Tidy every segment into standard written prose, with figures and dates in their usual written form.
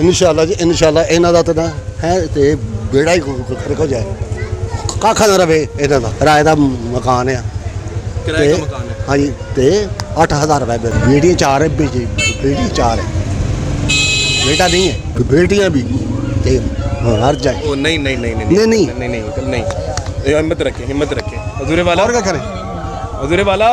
इंशाल्लाह जी इंशाल्लाह इन्हां दा तां है ते बेड़ा ही खरक हो जाए कख ना रवे इन्हां दा किराए दा मकान है किराए का मकान है। हाँ जी ते 8000 रुपए बिल बेटियां 4 है बेटी 4 है बेटा नहीं है बेटियां भी ते हर जाए ओ नहीं नहीं नहीं नहीं नहीं, नहीं। नहीं नहीं अंकल नहीं। ये हिम्मत रखें हिम्मत रखें। हजूरे वाला और क्या करें हजूरे वाला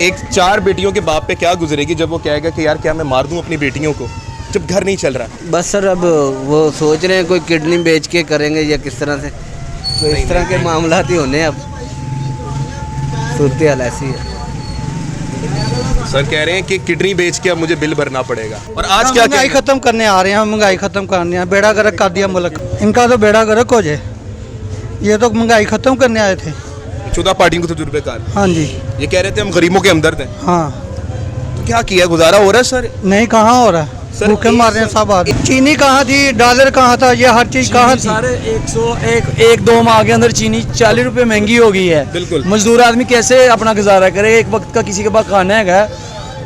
एक 4 बेटियों के बाप पे क्या गुजरेगी जब वो कहेगा कि यार क्या मैं मार दूं अपनी बेटियों को जब घर नहीं चल रहा। बस सर अब वो सोच रहे हैं कोई किडनी बेच के करेंगे या किस तरह से, तो इस तरह के मामला ही होने अब सूरत हाल ऐसी है। सर कह रहे हैं कि किडनी बेच के अब मुझे बिल भरना पड़ेगा। और आज क्या महंगाई खत्म करने आ रहे हैं, महंगाई खत्म करने हैं, बेड़ा गर्क कर दिया मुल्क, इनका तो बेड़ा गर्क हो जाए। ये तो महंगाई खत्म करने आए थे। 14 पार्टियों को तजुर्बेकार हाँ जी ये कह रहे थे हम गरीबों के हमदर्द हैं। हाँ तो क्या किया गुजारा हो रहा है सर? नहीं कहाँ हो रहा है, सर, भूखे मार रहे हैं सब आदमी। चीनी कहाँ थी, डॉलर कहाँ था, ये हर चीज़ कहाँ थी। सारे 101-2 माह के अंदर चीनी 40 रुपए महंगी हो गई है। बिल्कुल। मजदूर आदमी कैसे अपना गुजारा करे? एक वक्त का किसी के पास खाना है,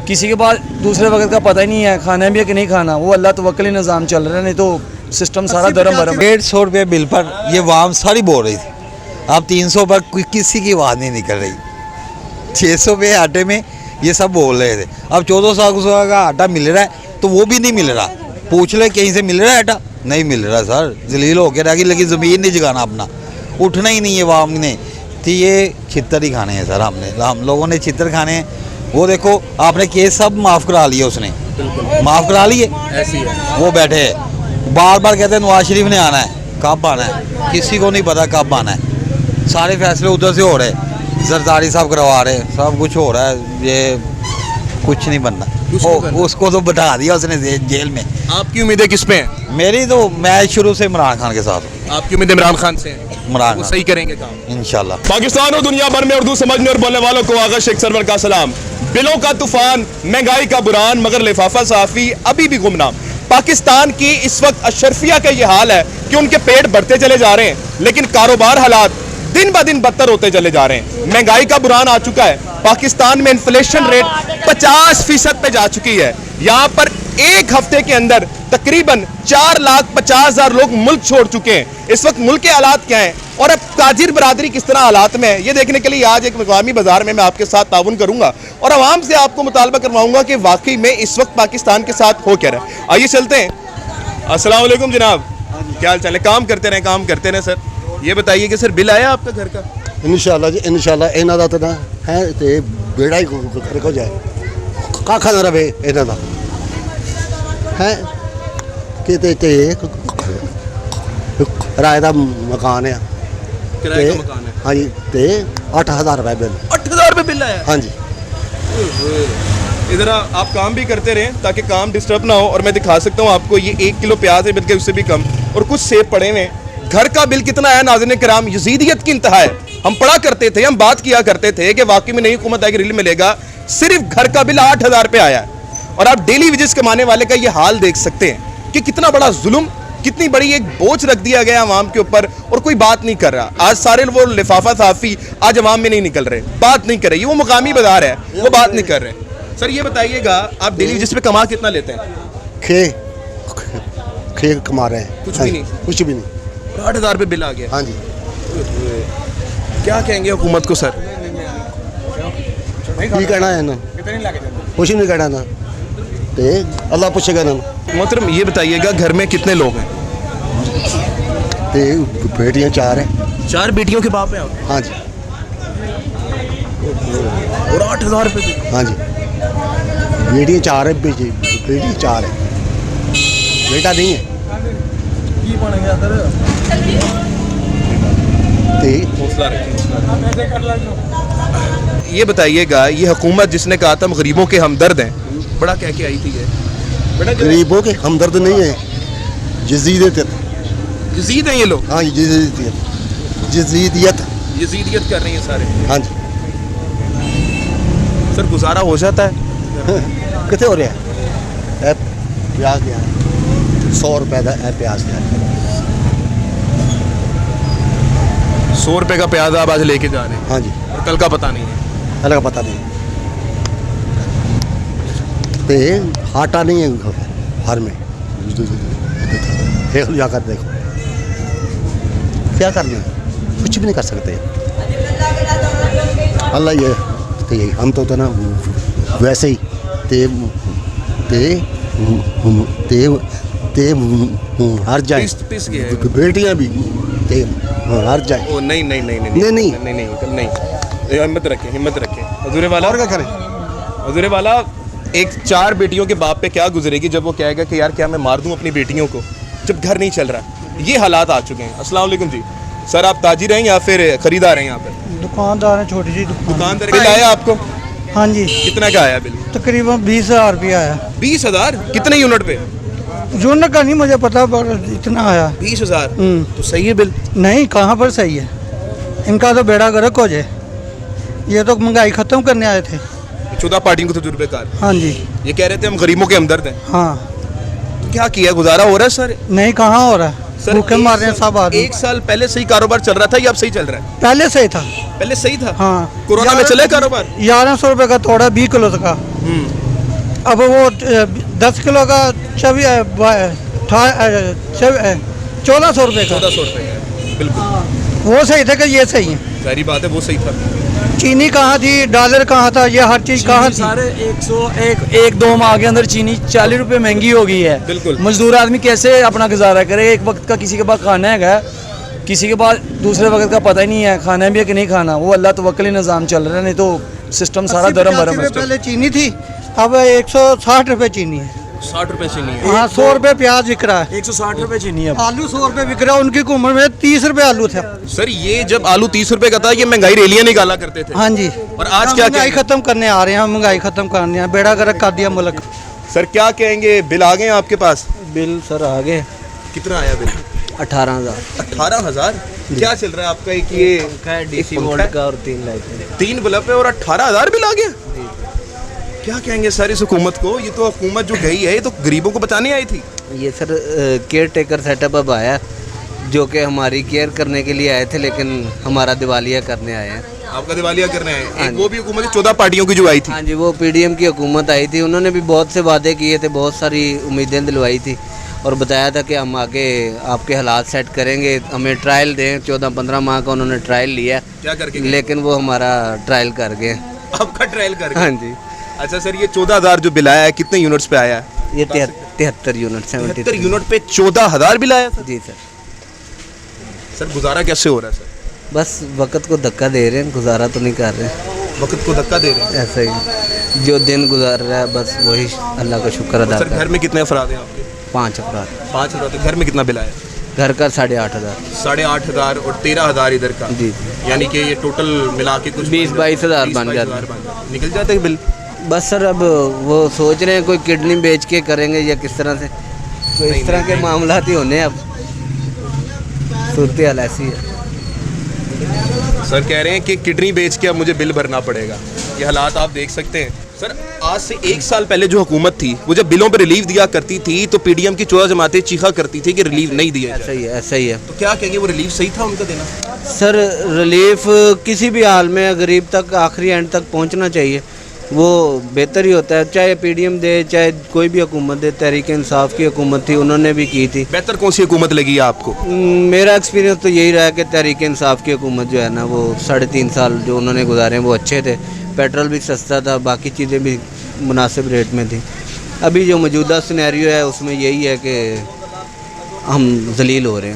किसी के पास दूसरे वक्त का पता ही नहीं है खाना भी है कि नहीं खाना। वो अल्लाह तवक्कल निज़ाम चल रहा है, नहीं तो सिस्टम सारा दरम भरम। 150 रुपये बिल पर ये वाम सारी बोल रही थी, अब 300 पर किसी की आवाज़ नहीं निकल रही। 600 रुपये आटे में ये सब बोल रहे थे, अब 1400 का आटा मिल रहा है तो वो भी नहीं मिल रहा। पूछ ले कहीं से मिल रहा है आटा, नहीं मिल रहा सर, जलील होकर रह गई, लेकिन ज़मीन नहीं जगाना अपना, उठना ही नहीं है वाम ने। तो ये छितर ही खाने हैं सर, हम लोगों ने छितर खाने हैं। वो देखो आपने केस सब माफ़ करा लिए, उसने माफ़ करा लिए, ऐसी है वो बैठे हैं बार बार कहते हैं नवाज शरीफ ने आना है, कब आना है किसी को नहीं पता कब आना है। सारे फैसले उधर से हो रहे हैं, जरदारी साहब करवा रहे हैं, सब कुछ हो रहा है, ये कुछ नहीं बनना। उसको तो बिठा दिया उसने जेल में। आपकी उम्मीदें किस पे हैं? मेरी तो मैं शुरू से इमरान खान के साथ हूँ। आपकी उम्मीदें इमरान खान से हैं? इमरान वो खान सही करेंगे काम इंशाल्लाह। पाकिस्तान और दुनिया भर में उर्दू समझने और बोलने वालों को आगा शेख सरवर का सलाम। बिलों का तूफान, महंगाई का बुरान, मगर लिफाफा साफी अभी भी गुमनाम। पाकिस्तान की इस वक्त अशरफिया का ये हाल है कि उनके पेट बढ़ते चले जा रहे हैं, लेकिन कारोबार हालात दिन ब दिन बदतर होते चले जा रहे हैं। महंगाई का बुरान आ चुका है। पाकिस्तान में इन्फ्लेशन रेट 50% पे जा चुकी है। यहाँ पर एक हफ्ते के अंदर तकरीबन 4,50,000 लोग मुल्क छोड़ चुके हैं। इस वक्त मुल्क के हालात क्या हैं और अब ताजिर बरादरी किस तरह हालात में है, ये देखने के लिए आज एक मकामी बाजार में मैं आपके साथ ताउन करूंगा और आवाम से आपको मुतालबा करवाऊंगा कि वाकई में इस वक्त पाकिस्तान के साथ हो क्या रहा है। आइए चलते हैं। अस्सलाम वालेकुम जनाब, क्या हाल चाल है? काम करते रहे सर। ये बताइए कि सर बिल आया आपका घर का? इंशाल्लाह जी इंशाल्लाह इन्हां दा तां है ते बेड़ा ही खरक हो जाए कख ना रवे इन्हां दा है कि ते किराए दा मकान है किराए का मकान है। हाँ जी ते 8000 रुपए बिल 8000 रुपये बिल आया। हाँ जी इधर आप काम भी करते रहें ताकि काम डिस्टर्ब ना हो। और मैं दिखा सकता हूँ आपको, ये 1 किलो प्याज है बल्कि उससे भी कम, और कुछ सेब पड़े हुए। घर का बिल कितना है नाज़रीन किराम? यजीदियत की इंतहा है। हम पढ़ा करते थे, हम बात किया करते थे कि वाकई में नई हुकूमत आएगी रिलीफ मिलेगा। सिर्फ घर का बिल 8000 रुपये आया है और आप डेली वेजेस कमाने वाले का ये हाल देख सकते हैं कि कितना बड़ा जुल्म, कितनी बड़ी एक बोझ रख दिया गया आवाम के ऊपर और कोई बात नहीं कर रहा। आज सारे वो लिफाफा साफी आज आवाम में नहीं निकल रहे, बात नहीं कर रहे। ये वो मुकामी बाजार है, वो बात नहीं कर रहे। सर ये बताइएगा आप डेली वेजेस पे कमा कितना लेते हैं? खे कमा रहे हैं कुछ भी नहीं? कुछ भी नहीं। 8000 रुपये बिल आ गया। हाँ जी क्या कहेंगे हुकूमत को सर? की कहना है ना, कुछ नहीं कहना ना, ते अल्लाह पूछेगा ना। मोहतरम ये बताइएगा घर में कितने लोग हैं? ते बेटियां 4 है। 4 बेटियों के बाप हैं आप? हाँ जी और 8000 रुपये बिल। हाँ जी बेटियां 4 है, बेटी 4 है, बेटा नहीं है। हौसला रखें। ये बताइएगा ये हुकूमत जिसने कहा था हम गरीबों के हमदर्द हैं, बड़ा कह के आई थी ये? गरीबों के हमदर्द नहीं है, जजीदियत। यजीद हैं ये लोग? हाँ जजीदियत यजीदियत कर रही हैं सारे। हाँ जी सर गुजारा हो जाता है? कितने हो रहा है? प्याज क्या है? 100 रुपए का है प्याज क्या है? 100 रुपये का प्याज आप आज लेके जा रहे हैं हाँ जी और कल का पता नहीं है। कल का पता नहीं। ते आटा नहीं है घर में, देख लो जाकर देखो, क्या करना है, कुछ भी नहीं कर सकते। अल्लाह ये तो यही हम तो ना वैसे ही ते ते ते ते हार जाए, पिस गए हैं। बेटियां भी ते हार जाए। ओ नहीं नहीं नहीं नहीं, नहीं। नहीं नहीं अंकल नहीं, ये हिम्मत रखें, हिम्मत रखें। हजूरे वाला और क्या करें? हजूरे वाला एक 4 बेटियों के बाप पे क्या गुजरेगी जब वो कहेगा कि यार क्या मैं मार दूं अपनी बेटियों को, जब घर नहीं चल रहा। ये हालात आ चुके हैं। अस्सलाम वालेकुम जी सर, आप ताजिर हैं या फिर खरीदार हैं यहाँ पे? दुकानदार है, छोटी सी दुकानदार। बिल आया आपको? हाँ जी, कितना का आया बिल? तकरीबन 20,000 रुपया आया। 20,000? कितने यूनिट पे? यूनिट का नहीं मुझे पता, पर इतना आया। 20,000 तो सही है बिल। नहीं, कहाँ पर सही है, इनका तो बेड़ा गर्क हो जाए। ये तो महंगाई ख़त्म करने आए थे। 14 पार्टियों को तजुर्बेकार। हाँ जी, ये कह रहे थे हम गरीबों के हमदर्द हैं। हाँ। तो क्या किया, गुजारा हो रहा है सर? नहीं, कहाँ हो रहा है, भूखे मार रहे हैं सब आदमी। 1 साल पहले सही कारोबार चल रहा था या अब सही चल रहा है? पहले से ही था। पहले सही था। हाँ, कोरोना में चले कारोबार? 1100 रुपये का तोड़ा 20 किलो का। अब वो 10 किलो का 1400 रुपये का। 1400 रुपए। बिल्कुल वो सही था कि ये सही है? सारी बात है, वो सही था। चीनी कहाँ थी, डॉलर कहाँ था, ये हर चीज़ कहाँ थी? सारे 101-2 माह के अंदर चीनी 40 रुपए महंगी हो गई है। बिल्कुल। मजदूर आदमी कैसे अपना गुजारा करे? एक वक्त का किसी के पास खाना है, किसी के पास दूसरे वक्त का पता ही नहीं है खाना भी है कि नहीं खाना। वो अल्लाह तवक्कली निज़ाम चल रहा है, नहीं तो सिस्टम सारा दरम भरम है। पहले चीनी थी, अब 160 रुपये चीनी है। 60 रुपए चीनी है। हाँ, 100 रुपए प्याज बिक रहा है। 160 रुपए चीनी है। आलू 100 रुपए बिक रहा है, उनकी उम्र में 30 रुपए आलू था। सर ये जब आलू 30 रुपए का था, ये महंगाई रैलियां निकाला करते थे। हाँ जी। और आज क्या महंगाई खत्म करने आ रहे हैं, महंगाई खत्म करने हैं, बेड़ा गर्क कर दिया मुल्क। सर क्या कहेंगे, बिल आ गए हैं आपके पास? बिल सर आगे कितना आया बिल? 18,000 18,000। क्या चल रहा है आपका? एक ये डीसी पंखा वोल्ट है? का और 3 लाइटें। 3 बल्ब है और 18,000 बिल आ गया। क्या कहेंगे सर इस हुकूमत को? ये तो हुकूमत जो गई है, ये तो गरीबों को बचाने आई थी। ये सर केयर टेकर सेटअप अब आया, जो कि हमारी केयर करने के लिए आए थे, लेकिन हमारा दिवालिया करने आए हैं। आपका दिवालिया करने आए? हाँ एक वो भी हुकूमत 14 पार्टियों की जो आई थी। हाँ जी, वो पीडीएम की हुकूमत आई थी, उन्होंने भी बहुत से वादे किए थे, बहुत सारी उम्मीदें दिलवाई थी और बताया था कि हम आगे आपके हालात सेट करेंगे, हमें ट्रायल दें। 14-15 माह का उन्होंने ट्रायल लिया, क्या करके? लेकिन वो हमारा ट्रायल कर गए। आपका ट्रायल कर? हाँ जी। अच्छा सर, ये 14,000 जो बिल आया है, कितने यूनिट्स पे आया है? ये 73 यूनिट 73 यूनिट पे 14,000 बिल आया सर। जी सर। सर गुजारा कैसे हो रहा है सर? बस वक्त को धक्का दे रहे हैं, गुजारा तो नहीं कर रहे हैं। वक्त को धक्का दे रहे हैं। ऐसा ही जो दिन गुजार रहा है, बस वही अल्लाह का शुक्र अदा सर कर। घर में कितने अफराद हैं आपके? 5 अफराद। 5 अफराद। घर में कितना बिल आया? घर का 8,500। 8,500 और 13,000 इधर का। जी जी। यानी कि ये टोटल मिला के कुछ 20-22 हज़ार बन 22 जाते हज़ार निकल जाते हैं बिल। बस सर, अब वो सोच रहे हैं कोई किडनी बेच के करेंगे या किस तरह से, तो इस तरह के मामला ही होने। अब सूरत हाल ऐसी है। सर कह रहे हैं कि किडनी बेच के अब मुझे बिल भरना पड़ेगा। ये हालात आप देख सकते हैं। सर आज से 1 साल पहले जो हुकूमत थी, वो जब बिलों पर रिलीफ दिया करती थी तो पीडीएम की 14 जमातें चीखा करती थी कि रिलीफ नहीं दिया ऐसा जाए। ही है, ऐसा ही है। तो क्या कहेंगे, वो रिलीफ सही था उनका देना? सर रिलीफ किसी भी हाल में गरीब तक आखिरी एंड तक पहुंचना चाहिए, वो बेहतर ही होता है। चाहे पीडीएम दे, चाहे कोई भी हुकूमत दे। तहरीक इंसाफ की हुकूमत थी, उन्होंने भी की थी। बेहतर कौन सी हुकूमत लगी है आपको? मेरा एक्सपीरियंस तो यही रहा कि तहरीक इंसाफ की हुकूमत जो है ना, वो 3.5 साल जो उन्होंने गुजारे वो अच्छे थे। पेट्रोल भी सस्ता था, बाकी चीज़ें भी मुनासिब रेट में थी। अभी जो मौजूदा सिनेरियो है उसमें यही है कि हम जलील हो रहे हैं।